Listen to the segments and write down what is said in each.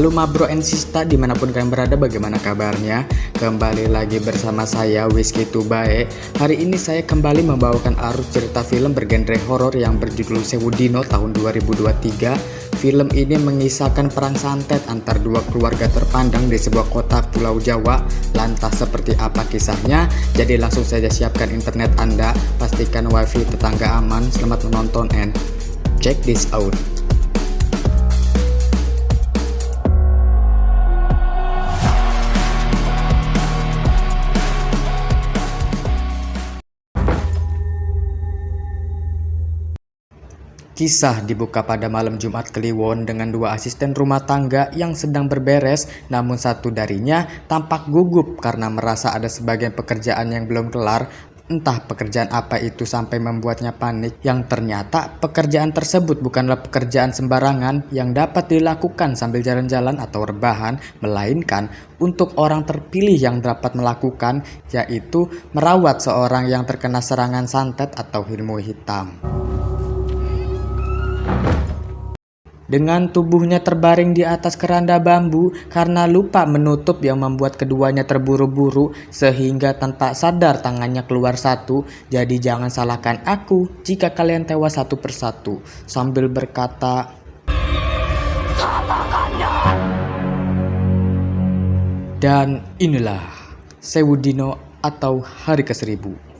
Halo Mabro and Sista, dimanapun kalian berada, bagaimana kabarnya? Kembali lagi bersama saya Whiskey Tubae. Hari ini saya kembali membawakan arus cerita film bergenre horor yang berjudul Sewudino tahun 2023. Film ini mengisahkan perang santet antar dua keluarga terpandang di sebuah kota Pulau Jawa. Lantas seperti apa kisahnya? Jadi langsung saja siapkan internet Anda, pastikan wifi tetangga aman. Selamat menonton and check this out. Kisah dibuka pada malam Jumat Kliwon dengan dua asisten rumah tangga yang sedang berberes, namun satu darinya tampak gugup karena merasa ada sebagian pekerjaan yang belum kelar. Entah pekerjaan apa itu sampai membuatnya panik, yang ternyata pekerjaan tersebut bukanlah pekerjaan sembarangan yang dapat dilakukan sambil jalan-jalan atau rebahan, melainkan untuk orang terpilih yang dapat melakukan, yaitu merawat seorang yang terkena serangan santet atau ilmu hitam. Dengan tubuhnya terbaring di atas keranda bambu karena lupa menutup yang membuat keduanya terburu-buru sehingga tanpa sadar tangannya keluar satu. Jadi jangan salahkan aku jika kalian tewas satu persatu, sambil berkata, dan inilah Sewudino atau hari ke-1000.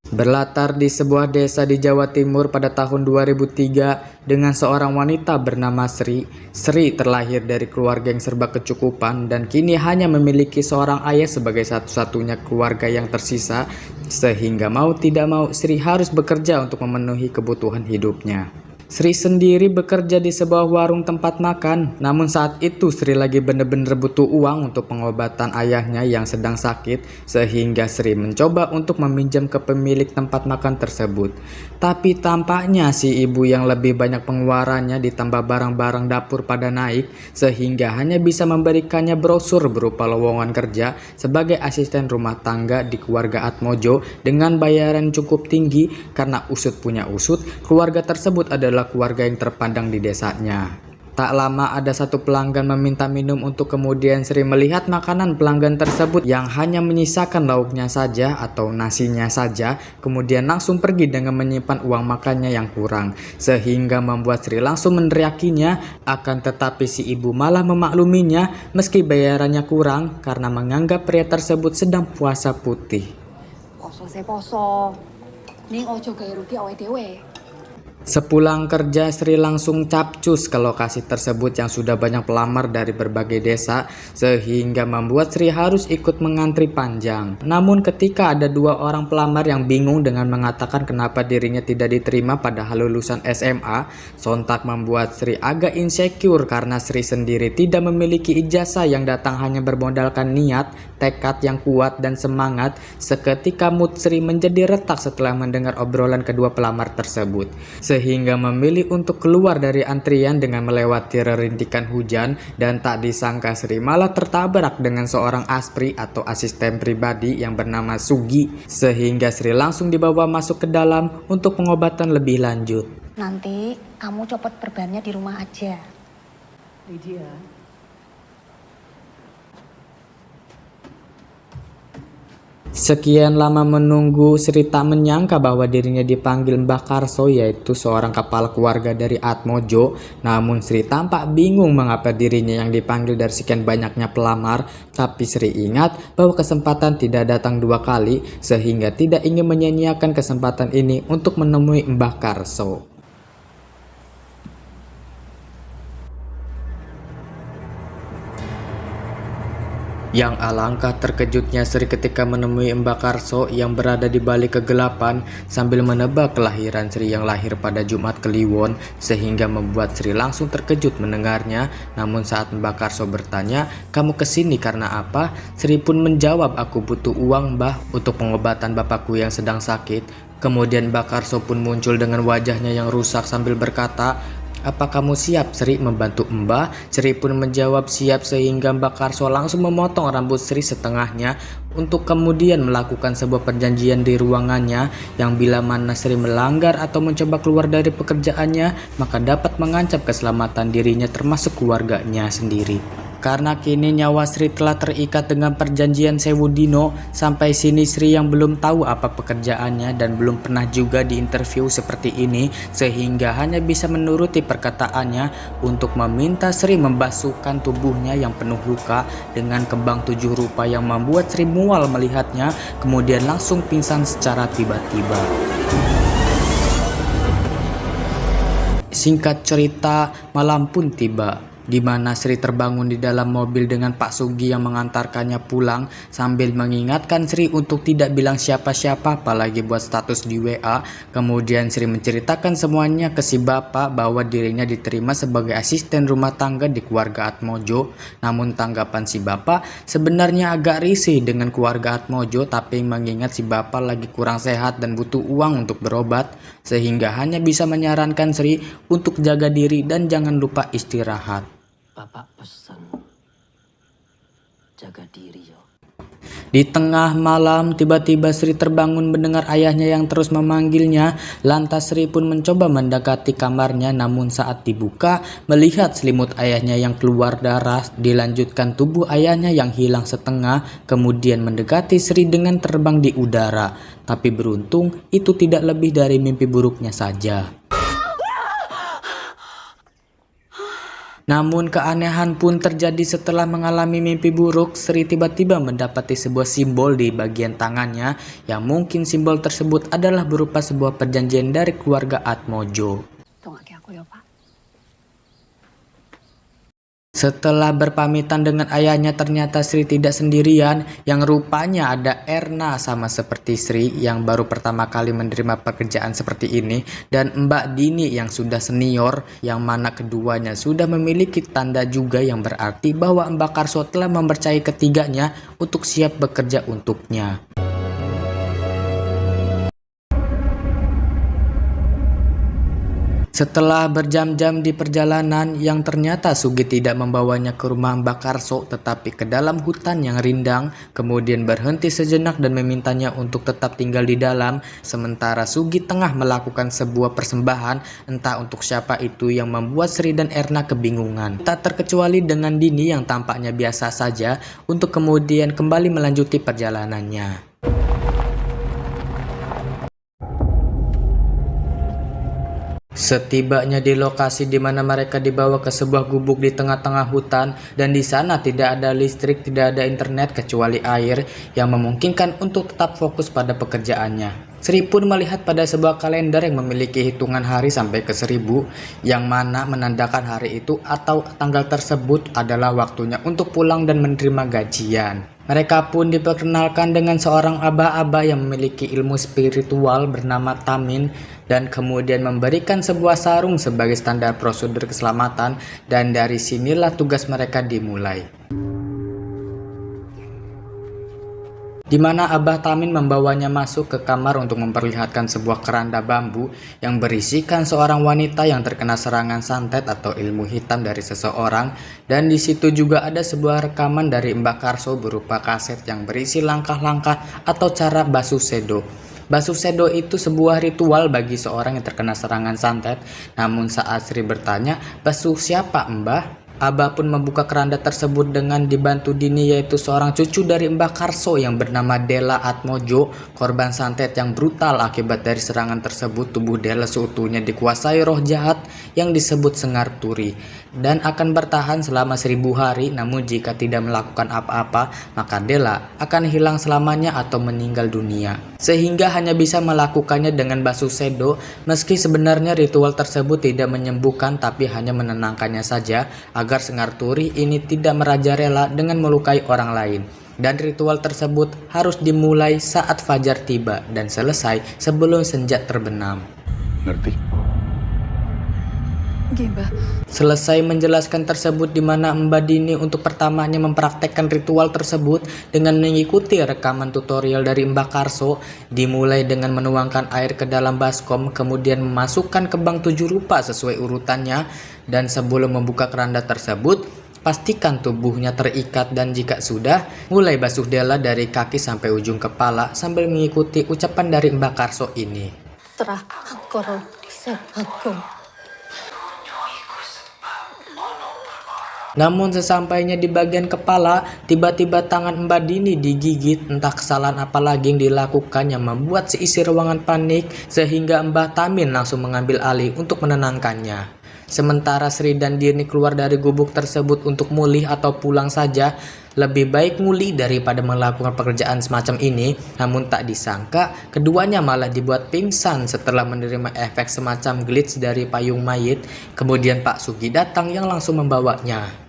Berlatar di sebuah desa di Jawa Timur pada tahun 2003 dengan seorang wanita bernama Sri. Sri terlahir dari keluarga yang serba kecukupan dan kini hanya memiliki seorang ayah sebagai satu-satunya keluarga yang tersisa, sehingga mau tidak mau Sri harus bekerja untuk memenuhi kebutuhan hidupnya. Sri sendiri bekerja di sebuah warung tempat makan, namun saat itu Sri lagi bener-bener butuh uang untuk pengobatan ayahnya yang sedang sakit, sehingga Sri mencoba untuk meminjam ke pemilik tempat makan tersebut. Tapi tampaknya si ibu yang lebih banyak pengeluarannya ditambah barang-barang dapur pada naik, sehingga hanya bisa memberikannya brosur berupa lowongan kerja sebagai asisten rumah tangga di keluarga Atmojo dengan bayaran cukup tinggi karena usut punya usut, keluarga tersebut adalah keluarga yang terpandang di desanya. Tak lama ada satu pelanggan meminta minum untuk kemudian Sri melihat makanan pelanggan tersebut yang hanya menyisakan lauknya saja atau nasinya saja, kemudian langsung pergi dengan menyimpan uang makannya yang kurang, sehingga membuat Sri langsung meneriakinya. Akan tetapi si ibu malah memakluminya meski bayarannya kurang karena menganggap pria tersebut sedang puasa putih. Poso ning ojo gawe rugi awake dhewe. Sepulang kerja, Sri langsung capcus ke lokasi tersebut yang sudah banyak pelamar dari berbagai desa, sehingga membuat Sri harus ikut mengantri panjang. Namun ketika ada dua orang pelamar yang bingung dengan mengatakan kenapa dirinya tidak diterima padahal lulusan SMA, sontak membuat Sri agak insecure karena Sri sendiri tidak memiliki ijazah yang datang hanya bermodalkan niat, tekad yang kuat dan semangat. Seketika mood Sri menjadi retak setelah mendengar obrolan kedua pelamar tersebut, sehingga memilih untuk keluar dari antrian dengan melewati rerintikan hujan, dan tak disangka Sri malah tertabrak dengan seorang aspri atau asisten pribadi yang bernama Sugi, sehingga Sri langsung dibawa masuk ke dalam untuk pengobatan lebih lanjut. Nanti kamu copot perbannya di rumah aja. Lydia. Sekian lama menunggu, Sri tak menyangka bahwa dirinya dipanggil Mbah Karso, yaitu seorang kepala keluarga dari Atmojo. Namun Sri tampak bingung mengapa dirinya yang dipanggil dari sekian banyaknya pelamar. Tapi Sri ingat bahwa kesempatan tidak datang dua kali, sehingga tidak ingin menyia-nyiakan kesempatan ini untuk menemui Mbah Karso. Yang alangkah terkejutnya Sri ketika menemui Mbak Karso yang berada di balik kegelapan sambil menebak kelahiran Sri yang lahir pada Jumat Kliwon, sehingga membuat Sri langsung terkejut mendengarnya. Namun saat Mbak Karso bertanya, "Kamu kesini karena apa?" Sri pun menjawab, "Aku butuh uang, Mbah, untuk pengobatan bapakku yang sedang sakit." Kemudian Mbak Karso pun muncul dengan wajahnya yang rusak sambil berkata, "Apa kamu siap, Sri, membantu Mbah?" Sri pun menjawab siap, sehingga Mbak Karso langsung memotong rambut Sri setengahnya untuk kemudian melakukan sebuah perjanjian di ruangannya yang bila mana Sri melanggar atau mencoba keluar dari pekerjaannya maka dapat mengancam keselamatan dirinya termasuk keluarganya sendiri. Karena kini nyawa Sri telah terikat dengan perjanjian Sewu Dino, sampai sini Sri yang belum tahu apa pekerjaannya dan belum pernah juga diinterview seperti ini, sehingga hanya bisa menuruti perkataannya untuk meminta Sri membasuhkan tubuhnya yang penuh luka dengan kembang 7 rupa yang membuat Sri mual melihatnya, kemudian langsung pingsan secara tiba-tiba. Singkat cerita, malam pun tiba, di mana Sri terbangun di dalam mobil dengan Pak Sugi yang mengantarkannya pulang sambil mengingatkan Sri untuk tidak bilang siapa-siapa apalagi buat status di WA. Kemudian Sri menceritakan semuanya ke si bapak bahwa dirinya diterima sebagai asisten rumah tangga di keluarga Atmojo. Namun tanggapan si bapak sebenarnya agak risih dengan keluarga Atmojo, tapi mengingat si bapak lagi kurang sehat dan butuh uang untuk berobat, sehingga hanya bisa menyarankan Sri untuk jaga diri dan jangan lupa istirahat. Bapak pesan jaga diri yo. Di tengah malam tiba-tiba Sri terbangun mendengar ayahnya yang terus memanggilnya. Lantas Sri pun mencoba mendekati kamarnya, namun saat dibuka melihat selimut ayahnya yang keluar darah, dilanjutkan tubuh ayahnya yang hilang setengah, kemudian mendekati Sri dengan terbang di udara. Tapi beruntung itu tidak lebih dari mimpi buruknya saja. Namun keanehan pun terjadi setelah mengalami mimpi buruk. Sri tiba-tiba mendapati sebuah simbol di bagian tangannya yang mungkin simbol tersebut adalah berupa sebuah perjanjian dari keluarga Atmojo. Tunggu aku ya, Pak. Setelah berpamitan dengan ayahnya, ternyata Sri tidak sendirian, yang rupanya ada Erna sama seperti Sri yang baru pertama kali menerima pekerjaan seperti ini, dan Mbak Dini yang sudah senior, yang mana keduanya sudah memiliki tanda juga yang berarti bahwa Mbak Karso telah mempercayai ketiganya untuk siap bekerja untuknya. Setelah berjam-jam di perjalanan yang ternyata Sugi tidak membawanya ke rumah Mbak Karso tetapi ke dalam hutan yang rindang, kemudian berhenti sejenak dan memintanya untuk tetap tinggal di dalam, sementara Sugi tengah melakukan sebuah persembahan entah untuk siapa itu yang membuat Sri dan Erna kebingungan. Tak terkecuali dengan Dini yang tampaknya biasa saja untuk kemudian kembali melanjuti perjalanannya. Setibanya di lokasi di mana mereka dibawa ke sebuah gubuk di tengah-tengah hutan, dan di sana tidak ada listrik, tidak ada internet kecuali air yang memungkinkan untuk tetap fokus pada pekerjaannya. Sri pun melihat pada sebuah kalender yang memiliki hitungan hari sampai ke 1000, yang mana menandakan hari itu atau tanggal tersebut adalah waktunya untuk pulang dan menerima gajian. Mereka pun diperkenalkan dengan seorang aba-aba yang memiliki ilmu spiritual bernama Tamin, dan kemudian memberikan sebuah sarung sebagai standar prosedur keselamatan, dan dari sinilah tugas mereka dimulai. Di mana Abah Tamin membawanya masuk ke kamar untuk memperlihatkan sebuah keranda bambu yang berisikan seorang wanita yang terkena serangan santet atau ilmu hitam dari seseorang, dan di situ juga ada sebuah rekaman dari Mbak Karso berupa kaset yang berisi langkah-langkah atau cara basuh sedo. Basuh sedo itu sebuah ritual bagi seorang yang terkena serangan santet. Namun saat Sri bertanya, "Basuh siapa, Mbah?" Abah pun membuka keranda tersebut dengan dibantu Dini, yaitu seorang cucu dari Mbak Karso yang bernama Dela Atmojo, korban santet yang brutal. Akibat dari serangan tersebut, tubuh Dela seutuhnya dikuasai roh jahat yang disebut Sengar Turi dan akan bertahan selama 1000 hari. Namun jika tidak melakukan apa-apa, maka Dela akan hilang selamanya atau meninggal dunia, sehingga hanya bisa melakukannya dengan basuh sedo. Meski sebenarnya ritual tersebut tidak menyembuhkan, tapi hanya menenangkannya saja agar Sengar Turi ini tidak merajalela dengan melukai orang lain. Dan ritual tersebut harus dimulai saat fajar tiba dan selesai sebelum senja terbenam. Ngerti? Nggih, Mbah. Selesai menjelaskan tersebut di mana Mbak Dini untuk pertamanya mempraktekkan ritual tersebut dengan mengikuti rekaman tutorial dari Mbak Karso, dimulai dengan menuangkan air ke dalam baskom, kemudian memasukkan kembang 7 rupa sesuai urutannya, dan sebelum membuka keranda tersebut, pastikan tubuhnya terikat dan jika sudah, mulai basuh Della dari kaki sampai ujung kepala sambil mengikuti ucapan dari Mbak Karso ini. Trahakoro sepako. Namun sesampainya di bagian kepala, tiba-tiba tangan Mbak Dini digigit, entah kesalahan apa lagi yang dilakukan yang membuat seisi ruangan panik sehingga Mbah Tamin langsung mengambil alih untuk menenangkannya. Sementara Sri dan Dini keluar dari gubuk tersebut untuk mulih atau pulang saja, lebih baik mulih daripada melakukan pekerjaan semacam ini. Namun tak disangka, keduanya malah dibuat pingsan setelah menerima efek semacam glitch dari payung mayit. Kemudian Pak Sugi datang yang langsung membawanya.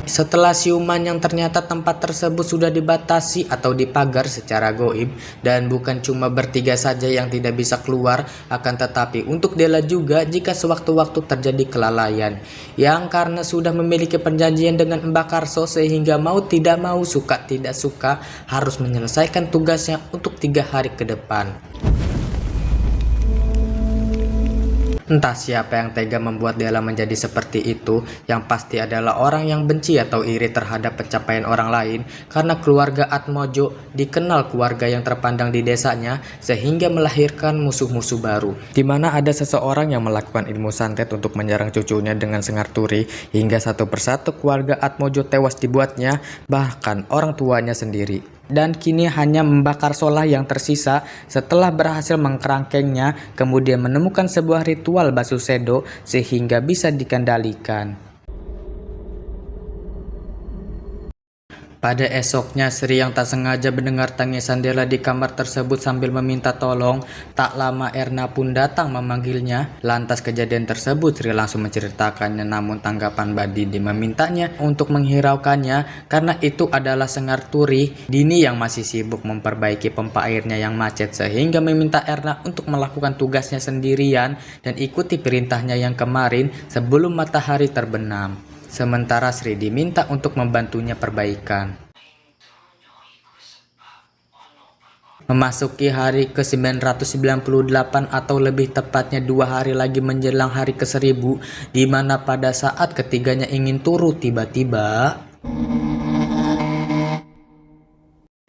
Setelah siuman yang ternyata tempat tersebut sudah dibatasi atau dipagar secara goib, dan bukan cuma bertiga saja yang tidak bisa keluar, akan tetapi untuk Della juga jika sewaktu-waktu terjadi kelalaian, yang karena sudah memiliki perjanjian dengan Mbak Karso sehingga mau tidak mau, suka tidak suka harus menyelesaikan tugasnya untuk 3 hari ke depan. Entah siapa yang tega membuat Della menjadi seperti itu, yang pasti adalah orang yang benci atau iri terhadap pencapaian orang lain, karena keluarga Atmojo dikenal keluarga yang terpandang di desanya sehingga melahirkan musuh-musuh baru, di mana ada seseorang yang melakukan ilmu santet untuk menyerang cucunya dengan sengar turi hingga satu persatu keluarga Atmojo tewas dibuatnya, bahkan orang tuanya sendiri. Dan kini hanya Mbak Karsolah yang tersisa setelah berhasil mengkerangkengnya, kemudian menemukan sebuah ritual basuh sedo sehingga bisa dikendalikan. Pada esoknya, Sri yang tak sengaja mendengar tangisan Della di kamar tersebut sambil meminta tolong. Tak lama Erna pun datang memanggilnya. Lantas kejadian tersebut Sri langsung menceritakannya, namun tanggapan Mbak Dini memintanya untuk menghiraukannya karena itu adalah sengar turi. Dini yang masih sibuk memperbaiki pompa airnya yang macet sehingga meminta Erna untuk melakukan tugasnya sendirian dan ikuti perintahnya yang kemarin sebelum matahari terbenam. Sementara Sri diminta untuk membantunya perbaikan. Memasuki hari ke-998 atau lebih tepatnya 2 hari lagi menjelang hari ke-1000, di mana pada saat ketiganya ingin turun tiba-tiba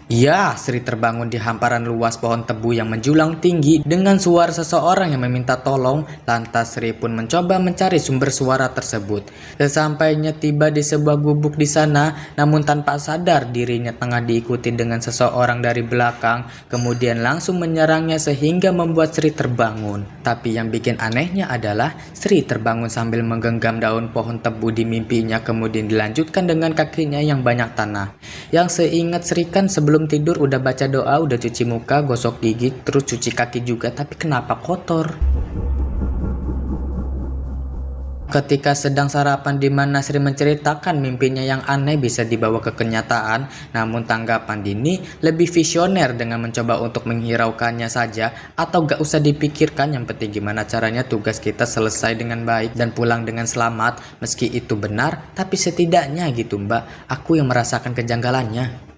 ya, Sri terbangun di hamparan luas pohon tebu yang menjulang tinggi dengan suara seseorang yang meminta tolong. Lantas Sri pun mencoba mencari sumber suara tersebut. Sesampainya tiba di sebuah gubuk di sana, namun tanpa sadar dirinya tengah diikuti dengan seseorang dari belakang, kemudian langsung menyerangnya sehingga membuat Sri terbangun. Tapi yang bikin anehnya adalah Sri terbangun sambil menggenggam daun pohon tebu di mimpinya, kemudian dilanjutkan dengan kakinya yang banyak tanah. Yang seingat Sri kan sebelum tidur udah baca doa, udah cuci muka, gosok gigi, terus cuci kaki juga, tapi kenapa kotor? Ketika sedang sarapan di mana Sri menceritakan mimpinya yang aneh bisa dibawa ke kenyataan, namun tanggapan Dini lebih visioner dengan mencoba untuk menghiraukannya saja atau gak usah dipikirkan, yang penting gimana caranya tugas kita selesai dengan baik dan pulang dengan selamat. Meski itu benar, tapi setidaknya gitu Mbak, aku yang merasakan kejanggalannya.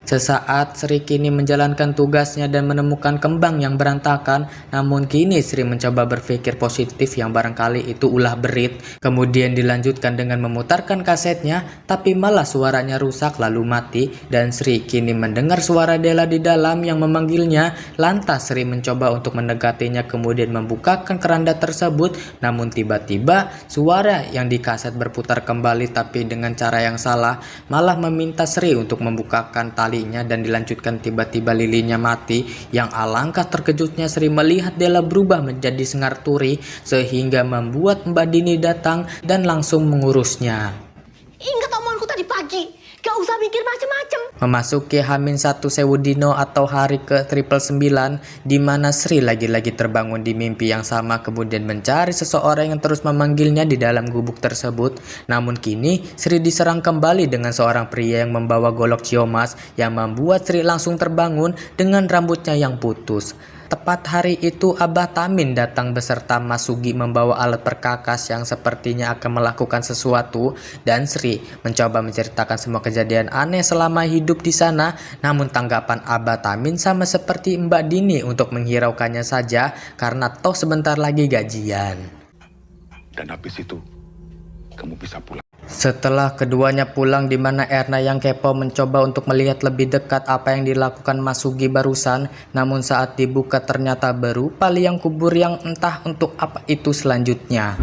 Sesaat Sri kini menjalankan tugasnya dan menemukan kembang yang berantakan, namun kini Sri mencoba berpikir positif yang barangkali itu ulah berit. Kemudian dilanjutkan dengan memutarkan kasetnya, tapi malah suaranya rusak lalu mati, dan Sri kini mendengar suara Della di dalam yang memanggilnya. Lantas Sri mencoba untuk mendekatinya kemudian membukakan keranda tersebut, namun tiba-tiba suara yang di kaset berputar kembali tapi dengan cara yang salah, malah meminta Sri untuk membukakan tali dan dilanjutkan. Tiba-tiba lilinnya mati, yang alangkah terkejutnya Sri melihat Della berubah menjadi sengar turi sehingga membuat Mbak Dini datang dan langsung mengurusnya. Ingat omonganku tadi pagi, Gak usah mikir macem-macem. Memasuki H-1 Sewu Dino atau hari ke 999, di mana Sri lagi-lagi terbangun di mimpi yang sama kemudian mencari seseorang yang terus memanggilnya di dalam gubuk tersebut. Namun kini Sri diserang kembali dengan seorang pria yang membawa golok ciomas yang membuat Sri langsung terbangun dengan rambutnya yang putus. Tepat hari itu Abah Tamin datang beserta Mas Sugi membawa alat perkakas yang sepertinya akan melakukan sesuatu, dan Sri mencoba menceritakan semua kejadian aneh selama hidup di sana. Namun tanggapan Abah Tamin sama seperti Mbak Dini untuk menghiraukannya saja karena toh sebentar lagi gajian. Dan habis itu kamu bisa pulang. Setelah keduanya pulang, di mana Erna yang kepo mencoba untuk melihat lebih dekat apa yang dilakukan Mas Sugi barusan, namun saat dibuka ternyata berupa liang kubur yang entah untuk apa itu selanjutnya.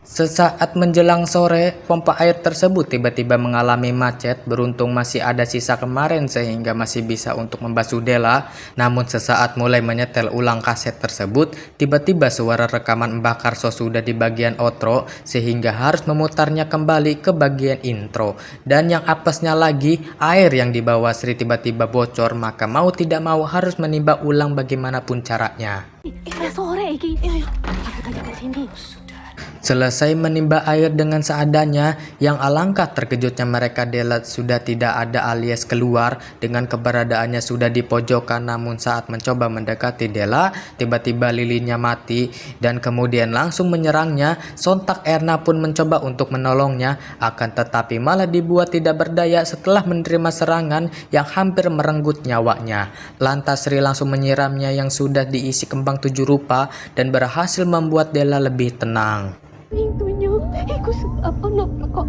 Sesaat menjelang sore, pompa air tersebut tiba-tiba mengalami macet. Beruntung masih ada sisa kemarin sehingga masih bisa untuk membasuh Della. Namun sesaat mulai menyetel ulang kaset tersebut, tiba-tiba suara rekaman Mbah Karso sudah di bagian outro sehingga harus memutarnya kembali ke bagian intro. Dan yang apesnya lagi, air yang dibawa Sri tiba-tiba bocor, maka mau tidak mau harus menimba ulang bagaimanapun caranya. Sore iki. Ayo, kita jaga sini. Selesai menimba air dengan seadanya, yang alangkah terkejutnya mereka, Della sudah tidak ada alias keluar dengan keberadaannya sudah di pojokan. Namun saat mencoba mendekati Della, tiba-tiba lilinnya mati dan kemudian langsung menyerangnya. Sontak Erna pun mencoba untuk menolongnya, akan tetapi malah dibuat tidak berdaya setelah menerima serangan yang hampir merenggut nyawanya. Lantas Sri langsung menyiramnya yang sudah diisi kembang 7 rupa dan berhasil membuat Della lebih tenang. Pintunya, iku apa kok.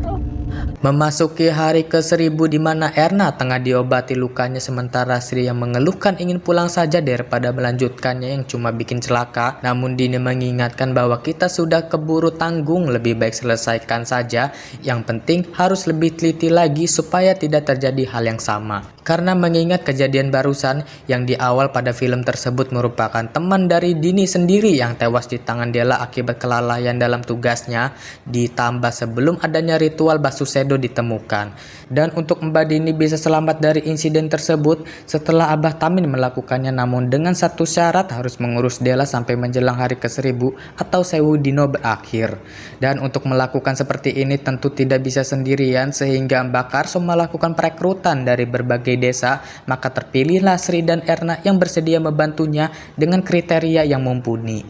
Memasuki hari ke-1000 di mana Erna tengah diobati lukanya sementara Sri yang mengeluhkan ingin pulang saja daripada melanjutkannya yang cuma bikin celaka. Namun Dini mengingatkan bahwa kita sudah keburu tanggung, lebih baik selesaikan saja. Yang penting harus lebih teliti lagi supaya tidak terjadi hal yang sama. Karena mengingat kejadian barusan yang di awal pada film tersebut merupakan teman dari Dini sendiri yang tewas di tangan Della akibat kelalaian dalam tugasnya, ditambah sebelum adanya ritual basuh sedo ditemukan. Dan untuk Mbak Dini bisa selamat dari insiden tersebut setelah Abah Tamin melakukannya, namun dengan satu syarat, harus mengurus Della sampai menjelang hari ke-1000 atau Sewu Dino berakhir. Dan untuk melakukan seperti ini tentu tidak bisa sendirian sehingga Mbak Karso melakukan perekrutan dari berbagai desa. Maka terpilihlah Sri dan Erna yang bersedia membantunya dengan kriteria yang mumpuni.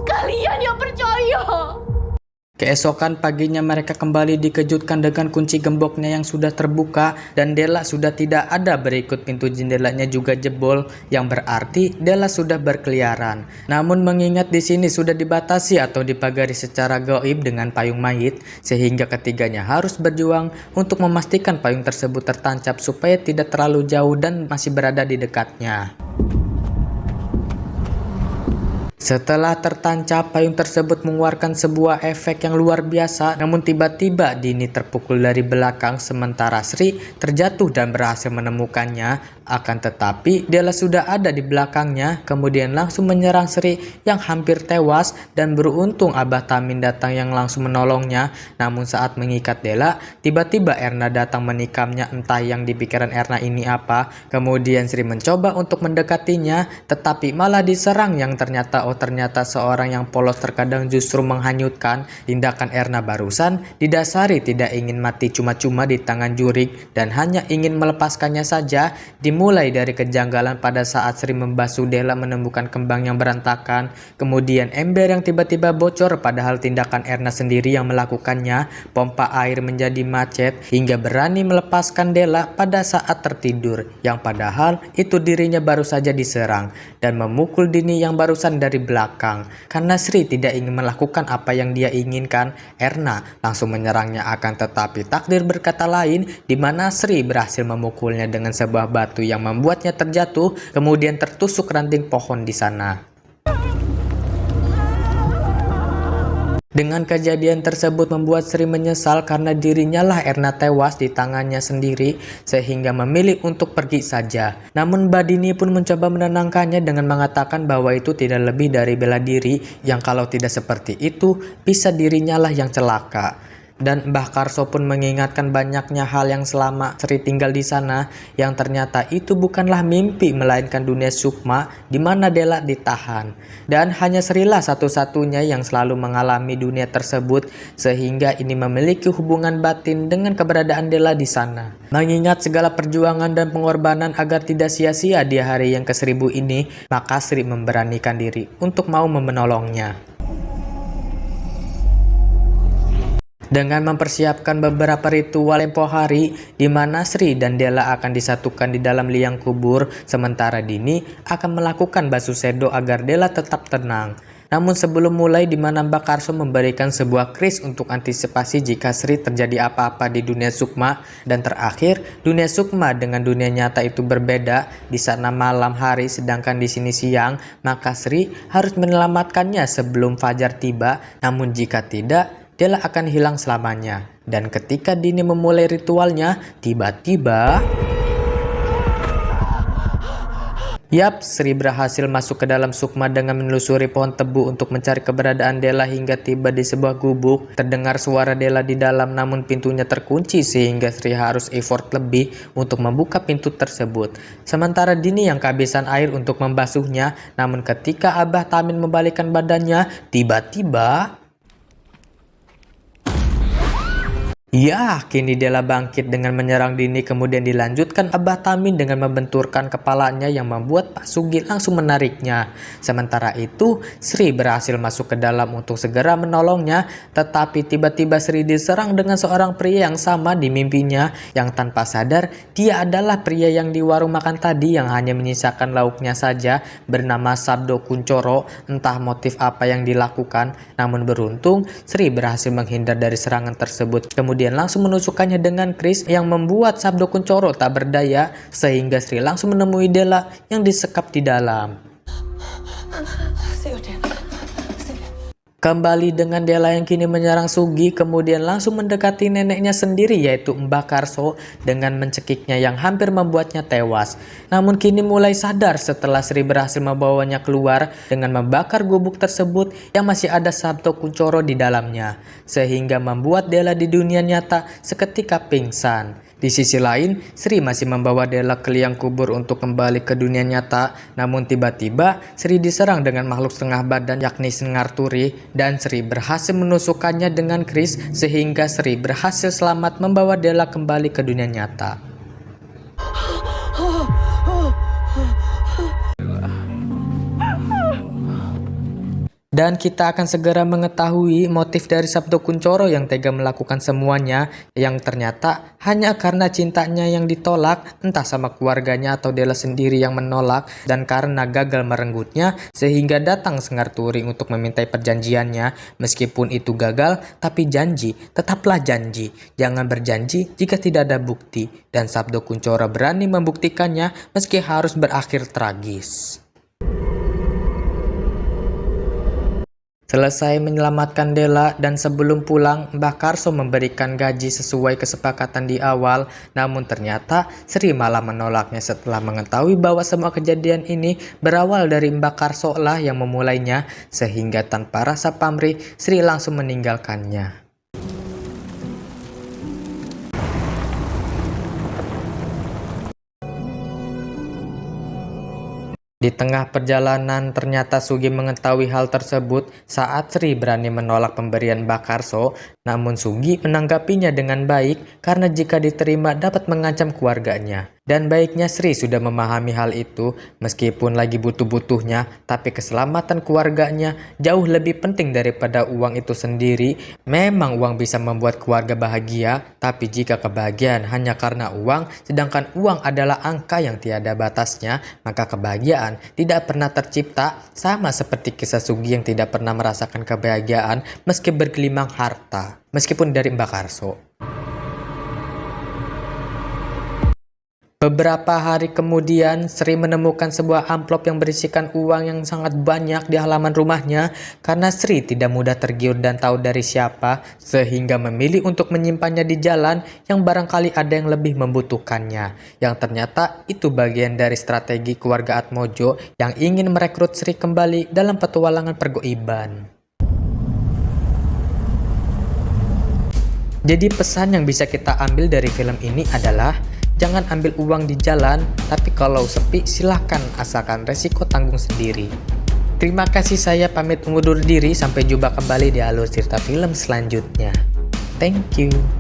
Kalian yang percaya. Keesokan paginya mereka kembali dikejutkan dengan kunci gemboknya yang sudah terbuka dan Della sudah tidak ada, berikut pintu jendelanya juga jebol yang berarti Della sudah berkeliaran. Namun mengingat di sini sudah dibatasi atau dipagari secara gaib dengan payung mayit sehingga ketiganya harus berjuang untuk memastikan payung tersebut tertancap supaya tidak terlalu jauh dan masih berada di dekatnya. Setelah tertancap, payung tersebut mengeluarkan sebuah efek yang luar biasa. Namun tiba-tiba Dini terpukul dari belakang sementara Sri terjatuh dan berhasil menemukannya. Akan tetapi Della sudah ada di belakangnya, kemudian langsung menyerang Sri yang hampir tewas dan beruntung Abah Tamin datang yang langsung menolongnya. Namun saat mengikat Della, tiba-tiba Erna datang menikamnya, entah yang di pikiran Erna ini apa. Kemudian Sri mencoba untuk mendekatinya tetapi malah diserang yang ternyata seorang yang polos terkadang justru menghanyutkan. Tindakan Erna barusan didasari tidak ingin mati cuma-cuma di tangan jurik dan hanya ingin melepaskannya saja. Dimulai dari kejanggalan pada saat Sri membasuh Della menemukan kembang yang berantakan, kemudian ember yang tiba-tiba bocor padahal tindakan Erna sendiri yang melakukannya. Pompa air menjadi macet hingga berani melepaskan Della pada saat tertidur yang padahal itu dirinya baru saja diserang, dan memukul Dini yang barusan dari belakang. Karena Sri tidak ingin melakukan apa yang dia inginkan, Erna langsung menyerangnya, akan tetapi takdir berkata lain di mana Sri berhasil memukulnya dengan sebuah batu yang membuatnya terjatuh kemudian tertusuk ranting pohon di sana. Dengan kejadian tersebut membuat Sri menyesal karena dirinya lah Erna tewas di tangannya sendiri sehingga memilih untuk pergi saja. Namun Mbak Dini pun mencoba menenangkannya dengan mengatakan bahwa itu tidak lebih dari bela diri yang kalau tidak seperti itu bisa dirinya lah yang celaka. Dan Mbah Karso pun mengingatkan banyaknya hal yang selama Sri tinggal di sana yang ternyata itu bukanlah mimpi melainkan dunia sukma di mana Dela ditahan. Dan hanya Sri lah satu-satunya yang selalu mengalami dunia tersebut sehingga ini memiliki hubungan batin dengan keberadaan Dela di sana. Mengingat segala perjuangan dan pengorbanan agar tidak sia-sia di hari yang ke-1000 ini, maka Sri memberanikan diri untuk mau menolongnya. Dengan mempersiapkan beberapa ritual tempo hari di mana Sri dan Dela akan disatukan di dalam liang kubur, sementara Dini akan melakukan basuh sedo agar Dela tetap tenang. Namun sebelum mulai di mana Mbak Karso memberikan sebuah kris untuk antisipasi jika Sri terjadi apa-apa di dunia sukma, dan terakhir dunia sukma dengan dunia nyata itu berbeda, di sana malam hari sedangkan di sini siang, maka Sri harus menyelamatkannya sebelum fajar tiba, namun jika tidak Dela akan hilang selamanya. Dan ketika Dini memulai ritualnya, tiba-tiba Sri berhasil masuk ke dalam sukma dengan menelusuri pohon tebu untuk mencari keberadaan Dela hingga tiba di sebuah gubuk. Terdengar suara Dela di dalam namun pintunya terkunci sehingga Sri harus effort lebih untuk membuka pintu tersebut. Sementara Dini yang kehabisan air untuk membasuhnya, namun ketika Abah Tamin membalikkan badannya, tiba-tiba kini Dela bangkit dengan menyerang Dini, kemudian dilanjutkan Abah Tamin dengan membenturkan kepalanya yang membuat Pak Sugi langsung menariknya. Sementara itu Sri berhasil masuk ke dalam untuk segera menolongnya, tetapi tiba-tiba Sri diserang dengan seorang pria yang sama di mimpinya, yang tanpa sadar dia adalah pria yang di warung makan tadi yang hanya menyisakan lauknya saja, bernama Sabdo Kuncoro. Entah motif apa yang dilakukan, namun beruntung Sri berhasil menghindar dari serangan tersebut. Kemudian langsung menusukkannya dengan kris yang membuat Sabdo Kuncoro tak berdaya sehingga Sri langsung menemui Dela yang disekap di dalam. Kembali dengan Dela yang kini menyerang Sugi, kemudian langsung mendekati neneknya sendiri yaitu Mbah Karso dengan mencekiknya yang hampir membuatnya tewas. Namun kini mulai sadar setelah Sri berhasil membawanya keluar dengan membakar gubuk tersebut yang masih ada Sabdo Kuncoro di dalamnya, sehingga membuat Dela di dunia nyata seketika pingsan. Di sisi lain, Sri masih membawa Dela ke liang kubur untuk kembali ke dunia nyata. Namun tiba-tiba Sri diserang dengan makhluk setengah badan yakni Sengarturi, dan Sri berhasil menusukkannya dengan kris sehingga Sri berhasil selamat membawa Dela kembali ke dunia nyata. Dan kita akan segera mengetahui motif dari Sabdo Kuncoro yang tega melakukan semuanya, yang ternyata hanya karena cintanya yang ditolak, entah sama keluarganya atau Dela sendiri yang menolak, dan karena gagal merenggutnya sehingga datang Sengarturi untuk memintai perjanjiannya. Meskipun itu gagal, tapi janji tetaplah janji. Jangan berjanji jika tidak ada bukti, dan Sabdo Kuncoro berani membuktikannya meski harus berakhir tragis. Selesai menyelamatkan Dela dan sebelum pulang, Mbah Karso memberikan gaji sesuai kesepakatan di awal. Namun ternyata Sri malah menolaknya setelah mengetahui bahwa semua kejadian ini berawal dari Mbah Karso lah yang memulainya, sehingga tanpa rasa pamrih Sri langsung meninggalkannya. Di tengah perjalanan ternyata Sugi mengetahui hal tersebut saat Sri berani menolak pemberian Mbah Karso. Namun Sugi menanggapinya dengan baik karena jika diterima dapat mengancam keluarganya. Dan baiknya Sri sudah memahami hal itu, meskipun lagi butuh-butuhnya, tapi keselamatan keluarganya jauh lebih penting daripada uang itu sendiri. Memang uang bisa membuat keluarga bahagia, tapi jika kebahagiaan hanya karena uang, sedangkan uang adalah angka yang tiada batasnya, maka kebahagiaan tidak pernah tercipta, sama seperti kisah Sugi yang tidak pernah merasakan kebahagiaan meski bergelimang harta, meskipun dari Mbah Karso. Beberapa hari kemudian, Sri menemukan sebuah amplop yang berisikan uang yang sangat banyak di halaman rumahnya. Karena Sri tidak mudah tergiur dan tahu dari siapa, sehingga memilih untuk menyimpannya di jalan yang barangkali ada yang lebih membutuhkannya. Yang ternyata itu bagian dari strategi keluarga Atmojo yang ingin merekrut Sri kembali dalam petualangan pergoiban. Jadi pesan yang bisa kita ambil dari film ini adalah jangan ambil uang di jalan, tapi kalau sepi silahkan asalkan resiko tanggung sendiri. Terima kasih, saya pamit undur diri, sampai jumpa kembali di alur cerita film selanjutnya. Thank you.